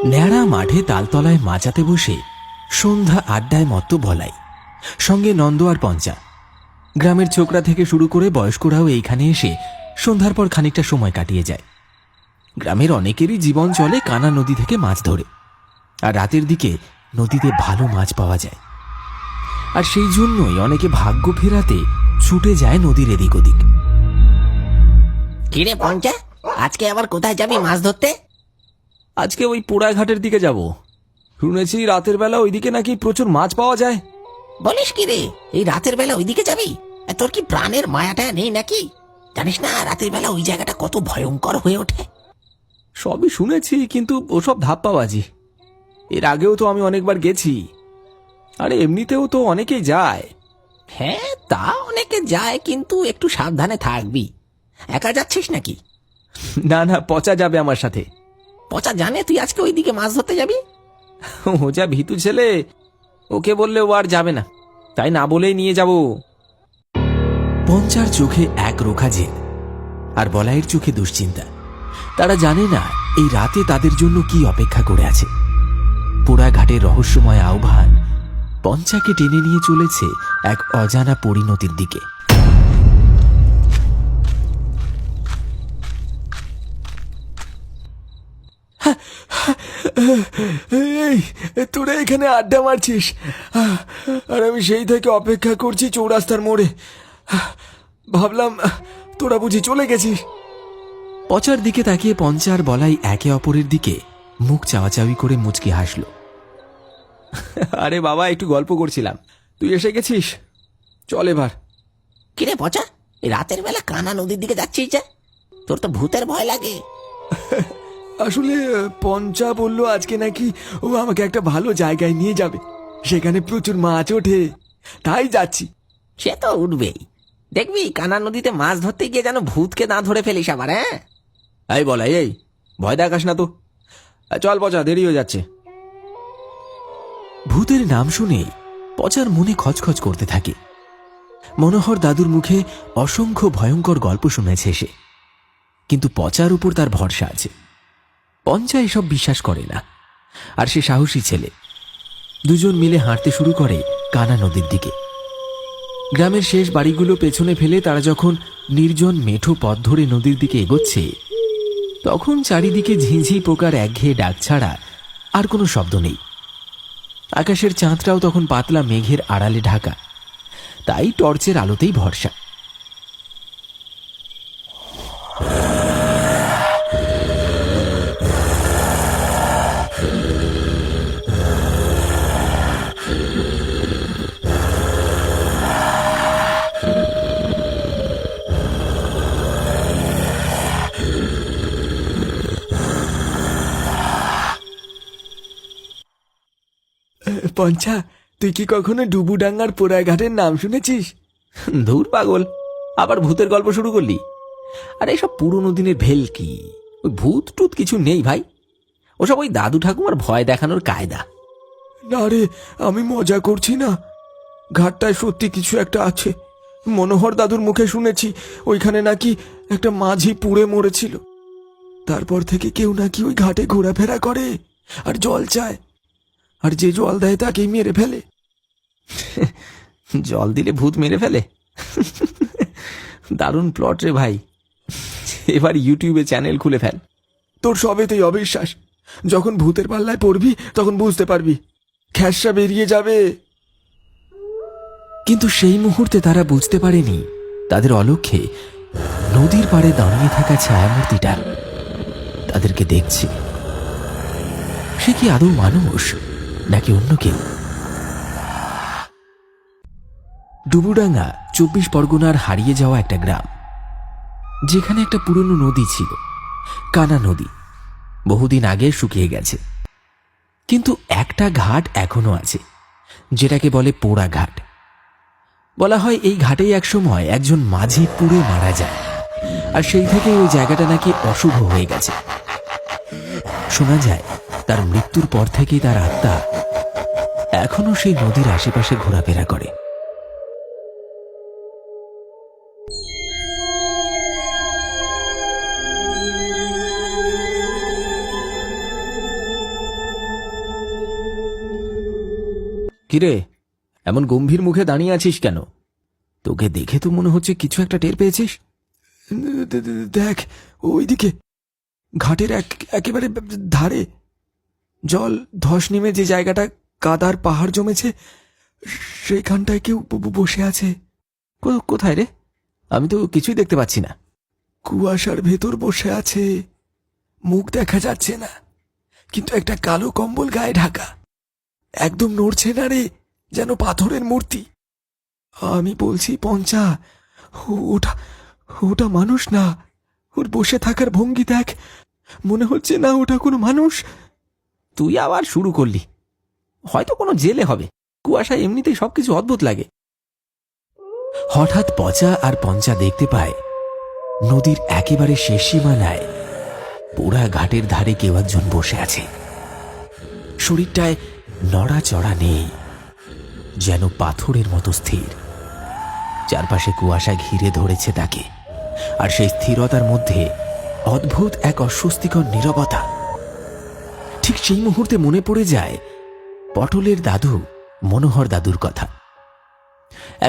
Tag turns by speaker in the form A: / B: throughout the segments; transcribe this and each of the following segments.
A: ন্যাড়া মাঠে তালতলায় মাচাতে বসে সন্ধ্যা আড্ডায় মত্ত বলাই, সঙ্গে নন্দ আর পঞ্চা। গ্রামের ছোকরা থেকে শুরু করে বয়স্করাও এইখানে এসে সন্ধ্যার পর খানিকটা সময় কাটিয়ে যায়। গ্রামের অনেকেরই জীবন চলে কানা নদী থেকে মাছ ধরে, আর রাতের দিকে নদীতে ভালো মাছ পাওয়া যায়। আর সেই জন্যই অনেকে ভাগ্য ফেরাতে ছুটে যায় নদীর এদিক ওদিক।
B: কিরে পঞ্চা, আজকে আবার কোথায় যাবি মাছ ধরতে?
A: আজকে ওই পোড়াঘাটের দিকে যাব। শুনেছি রাতের বেলা ওইদিকে নাকি প্রচুর মাছ পাওয়া যায়।
B: বলিস কি রে, এই রাতের বেলা ওইদিকে যাবি? তোর কি প্রাণের মায়াটা নেই নাকি? জানিস না রাতের বেলা ওই জায়গাটা কত ভয়ঙ্কর হয়ে ওঠে?
A: সবই শুনেছি, কিন্তু ওসব ধাপ্পাবাজি। এর আগেও তো আমি অনেকবার গেছি, আরে এমনিতেও তো অনেকেই যায়।
B: হ্যাঁ, তা অনেকে যায়, কিন্তু একটু সাবধানে থাকবি। একা যাচ্ছিস নাকি?
A: না না, পচা যাবে আমার সাথে।
B: পচা জানে তুই আজকে ওইদিকে মাছ ধরতে যাবি?
A: ও যা ভীতু ছেলে, ওকে বললে ও আর যাবে না, তাই না বলেই নিয়ে যাব। পঞ্চার চোখে এক রোখা জেদ, আর বলাইয়ের চোখে দুশ্চিন্তা। তারা জানে না এই রাতে তাদের জন্য কি অপেক্ষা করে আছে। পোড়াঘাটের রহস্যময় আহ্বান পঞ্চাকে টেনে নিয়ে চলেছে এক অজানা পরিণতির দিকে। তোরা এখানে আড্ডা মারছিস, আর আমি সেই থেকে অপেক্ষা করছি চৌরাস্তার মোড়ে। ভাবলাম তোরা বুঝি চলে গেছিস। পচার দিকে তাকিয়ে পঞ্চার বলাই একে অপরের দিকে মুখ চাওয়াচাওয়ি করে মুচকি হাসল। আরে বাবা, একটু গল্প করছিলাম, তুই এসে গেছিস, চল এবার।
B: কিরে পচা, এই রাতের বেলা কানা নদীর দিকে যাচ্ছিস যে? তোর তো ভূতের ভয় লাগে।
A: আসলে পঞ্চা বলল আজকে নাকি ও আমাকে একটা ভালো জায়গায় নিয়ে যাবে, সেখানে প্রচুর মাছ ওঠে, তাই যাচ্ছি।
B: সে তো উঠবেই, দেখবি কানা নদীতে মাছ ধরতে গিয়ে যেন ভূতকে না ধরে ফেলিস আবার। হ্যাঁ,
A: এই বলাই, এই ভয় দেখাস না তো, চল পচা, দেরি হয়ে যাচ্ছে। ভূতের নাম শুনেই পচার মনে খচখচ করতে থাকে। মনোহর দাদুর মুখে অসংখ্য ভয়ঙ্কর গল্প শুনেছে সে, কিন্তু পচার উপর তার ভরসা আছে। পঞ্চা এসব বিশ্বাস করে না, আর সে সাহসী ছেলে। দুজন মিলে হাঁটতে শুরু করে কানা নদীর দিকে। গ্রামের শেষ বাড়িগুলো পেছনে ফেলে তারা যখন নির্জন মেঠো পথ ধরে নদীর দিকে এগোচ্ছে, তখন চারিদিকে ঝিঁঝি পোকার একঘেয়ে ডাক ছাড়া আর কোনো শব্দ নেই। আকাশের চাঁদটাও তখন পাতলা মেঘের আড়ালে ঢাকা, তাই টর্চের আলোতেই ভরসা। পঞ্চা, তুই কি কখনো ডুবুডাঙ্গার পোড়াঘাটের নাম শুনেছিস? ধুর পাগল, আবার ভূতের গল্প শুরু করলি? আর এসব পুরনো দিনের ভেলকি, ওই ভূত টুত কিছু নেই ভাই, ওসব ওই দাদু ঠাকুমার ভয় দেখানোর কায়দা। না রে, আমি মজা করছি না, ঘাটটায় সত্যি কিছু একটা আছে। মনোহর দাদুর মুখে শুনেছি ওইখানে নাকি একটা মাঝি পুড়ে মরেছিল। তারপর থেকে কেউ নাকি ওই ঘাটে ঘোরাফেরা করে আর জল চায়, আর যে জল দেয় তাকেই মেরে ফেলে। জল দিলে ভূত মেরে ফেলে? দারুণ প্লট রে ভাই, এবার ইউটিউবে চ্যানেল খুলে ফেল। তোর সবেতেই অবিশ্বাস, যখন ভূতের পাল্লায় পড়বি তখন বুঝতে পারবি, খ্যাসা বেরিয়ে যাবে। কিন্তু সেই মুহূর্তে তারা বুঝতে পারেনি তাদের অলক্ষ্যে নদীর পাড়ে দাঁড়িয়ে থাকা ছায়ামূর্তিটা তাদেরকে দেখছে। সে কি আদৌ মানুষ নাকি অন্য কেউ? ডুবুডাঙ্গা 24 পরগনার হারিয়ে যাওয়া একটা গ্রাম, যেখানে একটা পুরনো নদী ছিল, কানা নদী। বহুদিন আগে শুকিয়ে গেছে, কিন্তু একটা ঘাট এখনো আছে, যেটাকে বলে পোড়া ঘাট। বলা হয় এই ঘাটেই একসময় একজন মাঝি পুড়ে মারা যায়, আর সেই থেকে ওই জায়গাটা নাকি অশুভ হয়ে গেছে। শোনা যায় তার মৃত্যুর পর থেকেই তার আত্মা এখনো সেই নদীর আশেপাশে ঘোরাফেরা করে। কিরে, এমন গম্ভীর মুখে দাঁড়িয়ে আছিস কেন? তোকে দেখে তো মনে হচ্ছে কিছু একটা টের পেয়েছিস। দেখ, ওইদিকে ঘাটের একেবারে ধারে জল ধস নেমে যে জায়গাটা কাদার পাহাড় জমেছে, সেখানটায় কেউ বসে আছে। কোথায় রে? আমি তো কিছুই দেখতে পাচ্ছি না। কুয়াশার ভেতর বসে আছে, মুখ দেখা যাচ্ছে না, কিন্তু একটা কালো কম্বল গায়ে ঢাকা, একদম নড়ছে না রে, যেন পাথরের মূর্তি। আমি বলছি পঞ্চা, ওটা ওটা মানুষ না। ওর বসে থাকার ভঙ্গি দেখ, মনে হচ্ছে না ওটা কোনো মানুষ। তুই আবার শুরু করলি, হয়তো কোনো জেলে হবে। কুয়াশায় এমনিতেই সবকিছু অদ্ভুত লাগে। হঠাৎ পচা আর পঞ্চা দেখতে পায় নদীর একেবারে শেষ সীমানায় পোড়া ঘাটের ধারে কেউ একজন বসে আছে। শরীরটায় নড়াচড়া নেই, যেন পাথরের মতো স্থির। চারপাশে কুয়াশা ঘিরে ধরেছে তাকে, আর সেই স্থিরতার মধ্যে অদ্ভুত এক অস্বস্তিকর নীরবতা। ঠিক সেই মুহূর্তে মনে পড়ে যায় পটলের দাদু মনোহর দাদুর কথা।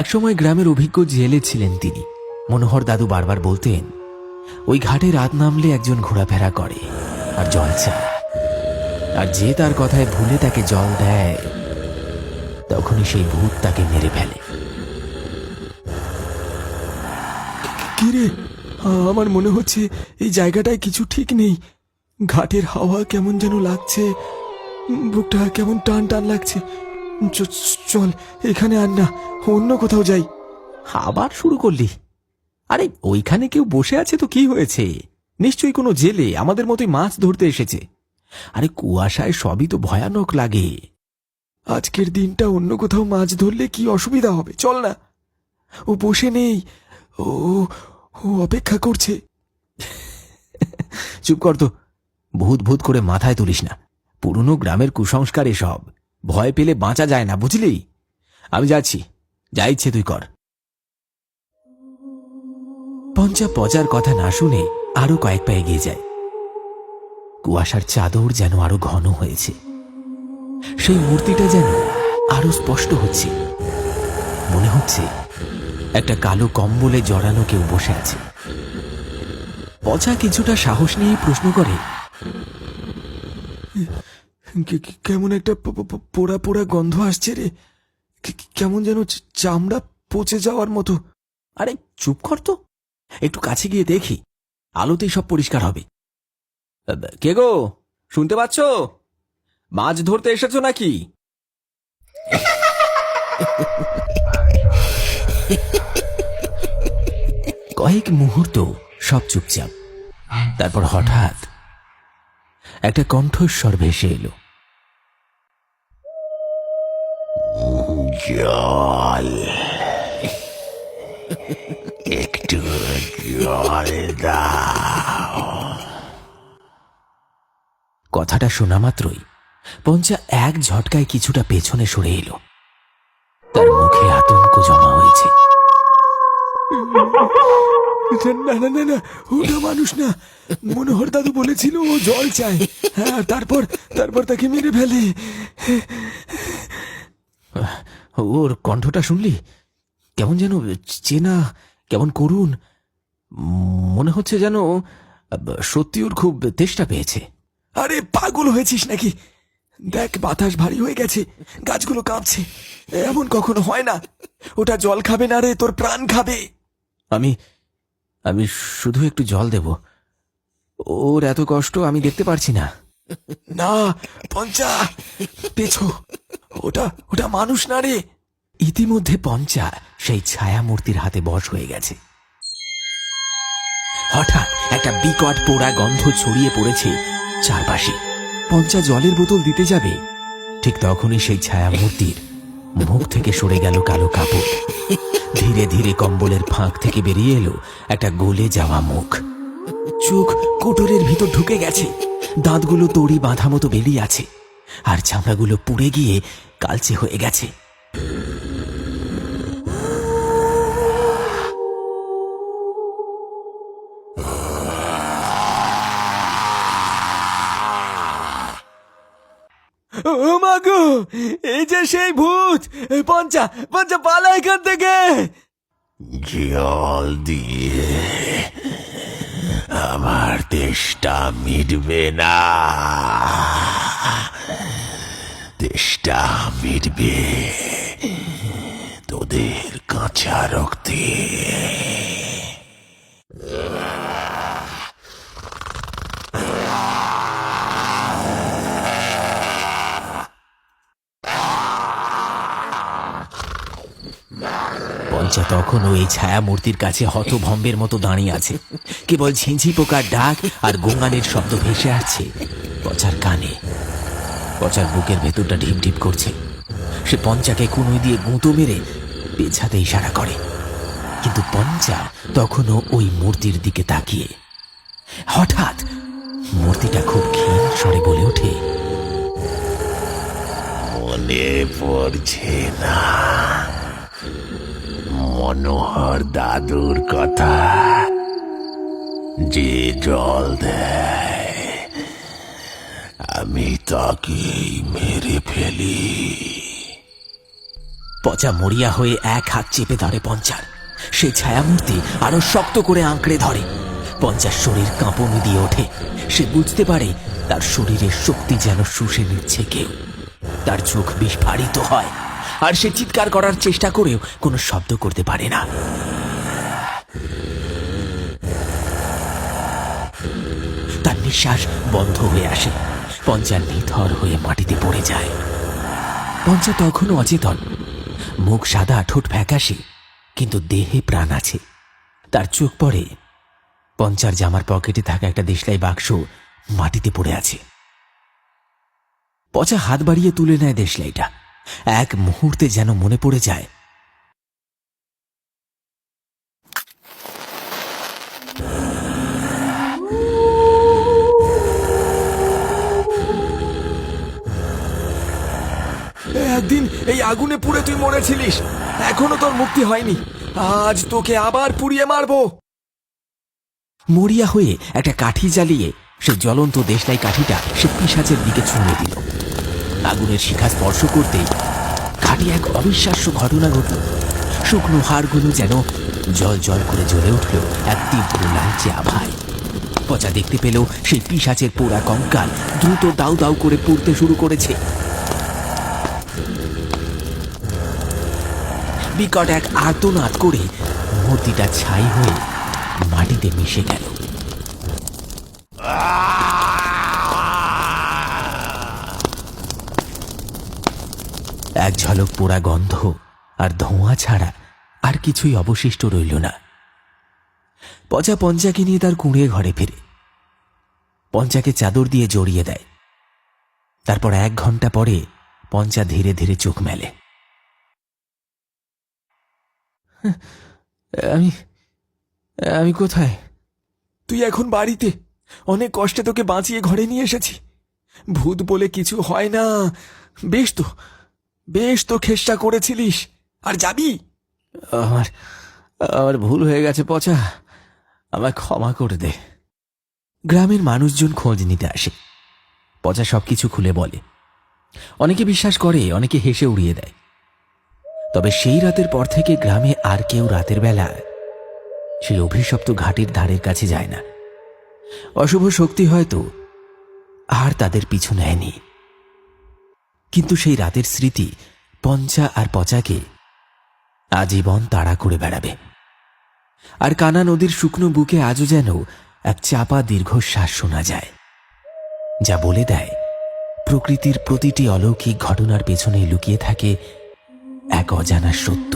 A: একসময় গ্রামের অভিজ্ঞ জেলে ছিলেন তিনি। মনোহর দাদু বারবার বলতেন, ওই ঘাটে রাত নামলে একজন ঘোরাফেরা করে আর জল চায়, আর যে তার কথায় ভুলে তাকে জল দেয়, তখনই সেই ভূত তাকে মেরে ফেলে। কিরে, আমার মনে হচ্ছে এই জায়গাটায় কিছু ঠিক নেই। ঘাটের হাওয়া কেমন যেন লাগছে, বুকটা কেমন টান টান লাগছে। চল, এখানে আর না, অন্য কোথাও যাই। আবার শুরু করলি? আরে ওইখানে কেউ বসে আছে তো কি হয়েছে? নিশ্চয়ই কোনো জেলে আমাদের মতোই মাছ ধরতে এসেছে। আরে কুয়াশায় সবই তো ভয়ানক লাগে। আজকের দিনটা অন্য কোথাও মাছ ধরলে কি অসুবিধা হবে? চল না। ও বসে নেই, ও ও অপেক্ষা করছে। চুপ কর তো, ভূত ভূত করে মাথায় তুলিস না। পুরনো গ্রামের কুসংস্কার এসব, ভয় পেলে বাঁচা যায় না, বুঝলি? আমি যাচ্ছি, যা ইচ্ছে তুই কর। পঞ্চা পচার কথা না শুনে আরো কয়েক পা এগিয়ে যায়। কুয়াশার চাদর যেন আরো ঘন হয়েছে, সেই মূর্তিটা যেন আরো স্পষ্ট হচ্ছে। মনে হচ্ছে একটা কালো কম্বলে জড়ানো কেউ বসে আছে। পচা কিছুটা সাহস নিয়ে প্রশ্ন করে, কেমন একটা পোড়া পোড়া গন্ধ আসছে রে, কেমন যেন চামড়া পচে যাওয়ার মতো। আরে চুপ কর তো, একটু কাছে গিয়ে দেখি, আলোতেই সব পরিষ্কার হবে। কে গো, শুনতে পাচ্ছ? মাছ ধরতে এসেছো নাকি? কয়েক মুহূর্ত সব চুপচাপ। তারপর হঠাৎ একটা কণ্ঠস্বর ভেসে এলো, জল, একটু জল দাও। কথাটা শোনা মাত্রই পঞ্চা এক ঝটকায় কিছুটা পেছনে সরে এলো। তার মুখে আতঙ্ক জমা হয়েছে। না না না না, ওটা মানুষ না। মনোহর দাদু বলেছিল ও জল চায়, হ্যাঁ, তারপর তারপর তাকে মেরে ফেলে। ওর কণ্ঠটা শুনলি? কেমন যেন চেনা, কেমন করুণ। মনে হচ্ছে যেন সত্যি ওর খুব তেষ্টা পেয়েছে। আরে পাগল হয়েছিস নাকি? দেখ, বাতাস ভারী হয়ে গেছে, গাছগুলো কাঁপছে। এমন কখনো হয় না। ওটা জল খাবে না রে, তোর প্রাণ খাবে। আমি আমি শুধু একটু জল দেব, ওর এত কষ্ট আমি দেখতে পারছি না। না পঞ্চা, পেছো, ওটা ওটা মানুষ না রে। ইতিমধ্যে পঞ্চা সেই ছায়া মূর্তির হাতে বশ হয়ে গেছে। হঠাৎ একটা বিকট পোড়া গন্ধ ছড়িয়ে পড়েছে চারপাশে। পঞ্চা জলের বোতল দিতে যাবে, ঠিক তখনই সেই ছায়া মূর্তির মুখ থেকে সরে গেল কালো কাপড়। ধীরে ধীরে কম্বলের ফাঁক থেকে বেরিয়ে এলো একটা গলে যাওয়া মুখ। চোখ কোটরের ভিতর ঢুকে গেছে, দাঁতগুলো দড়ি বাঁধা মতো বেরিয়ে আছে, আর চামড়াগুলো পুড়ে গিয়ে কালচে হয়ে গেছে। ও মাগো, এই যে সেই ভূত! পঞ্চা, পঞ্চা, পালা এখান থেকে!
C: জল দিয়ে আমার তেষ্টা মিটবে না, তেষ্টা মিটবে তোদের কাঁচা রক্তে।
A: পঞ্চা তখনও এই ছায়া মূর্তির কাছে হতভম্বের মতো দাঁড়িয়ে আছে। কেবল ঝিঁঝি পোকার ডাক আর গোঙানির শব্দ ভেসে আসছে পচার কানে। পচার বুকের ভেতরটা ঢিপ ঢিপ করছে। সে পঞ্চাকে কুনুই দিয়ে গুঁতো মেরে পেছাতে ইশারা করে, কিন্তু পঞ্চা তখনও ওই মূর্তির দিকে তাকিয়ে। হঠাৎ মূর্তিটা খুব ক্ষীণ স্বরে বলে ওঠে,
C: মনে পড়ছে না মনোহর দাদুর কথা, যে জল দেয় আমি তাকেই মেরে ফেলি।
A: পচা মরিয়া হয়ে এক হাত চেপে ধরে পঞ্চার। সে ছায়ামূর্তি আরো শক্ত করে আঁকড়ে ধরে। পঞ্চার শরীর কাঁপুনি দিয়ে ওঠে। সে বুঝতে পারে তার শরীরের শক্তি যেন শুষে নিচ্ছে কেউ। তার চোখ বিস্ফারিত হয়, আর সে চিৎকার করার চেষ্টা করেও কোনো শব্দ করতে পারে না। তার নিঃশ্বাস বন্ধ হয়ে আসে। পঞ্চা নিথর হয়ে মাটিতে পড়ে যায়। পঞ্চা তখনও অচেতন। মুখ সাদা, ঠোঁট ফ্যাকাশে, কিন্তু দেহে প্রাণ আছে। তার চোখ পড়ে পঞ্চার জামার পকেটে থাকা একটা দেশলাই বাক্স মাটিতে পড়ে আছে। পচা হাত বাড়িয়ে তুলে নেয় দেশলাইটা। এক মুহূর্তে যেন মনে পড়ে যায় একদিন এই আগুনে পুড়ে তুই মরেছিলিস, এখনো তোর মুক্তি হয়নি। আজ তোকে আবার পুড়িয়ে মারবো। মরিয়া হয়ে একটা কাঠি জ্বালিয়ে সে জ্বলন্ত দেশলাই কাঠিটা সে পিশাচের দিকে ছুঁড়ে দিল। আগুনের শিখা স্পর্শ করতেই কাঠি এক অবিশ্বাস্য ঘটনা ঘটল। শুকনো হাড়গুলো যেন জল জল করে জ্বলে উঠল এক তীব্র লালচে আভায়। পচা দেখতে পেল সেই পিশাচের পোড়া কঙ্কাল দ্রুত দাউ দাউ করে পুড়তে শুরু করেছে। বিকট এক আর্তনাদ করে মূর্তিটা ছাই হয়ে মাটিতে মিশে গেল। এক ঝলক পোড়া গন্ধ আর ধোঁয়া ছাড়া আর কিছুই অবশিষ্ট রইল না। পচা পঞ্চাকে নিয়ে তার কুঁড়ে ঘরে ফিরে। পঞ্চাকে চাদর দিয়ে জড়িয়ে দেয়। তারপর 1 ঘন্টা পরে পঞ্চা ধীরে ধীরে চোখ মেলে। আমি আমি কোথায়? তুই এখন বাড়িতে। অনেক কষ্টে তোকে বাঁচিয়ে ঘরে নিয়ে এসেছি। ভূত বলে কিছু হয় না। বেশ তো চেষ্টা করেছিলিস। আর যাবি? আমার আমার ভুল হয়ে গেছে পচা, আমায় ক্ষমা করে দে। গ্রামের মানুষজন খোঁজ নিতে আসে। পচা সবকিছু খুলে বলে। অনেকে বিশ্বাস করে, অনেকে হেসে উড়িয়ে দেয়। তবে সেই রাতের পর থেকে গ্রামে আর কেউ রাতের বেলা সেই অভিশপ্ত ঘাটের ধারের কাছে যায় না। অশুভ শক্তি হয়তো আর তাদের পিছু নেয়নি, কিন্তু সেই রাতের স্মৃতি পঞ্চা আর পচাকে আজীবন তাড়া করে বেড়াবে। আর কানা নদীর শুকনো বুকে আজও যেন এক চাপা দীর্ঘশ্বাস শোনা যায়, যা বলে দেয় প্রকৃতির প্রতিটি অলৌকিক ঘটনার পেছনে লুকিয়ে থাকে এক অজানা সত্য।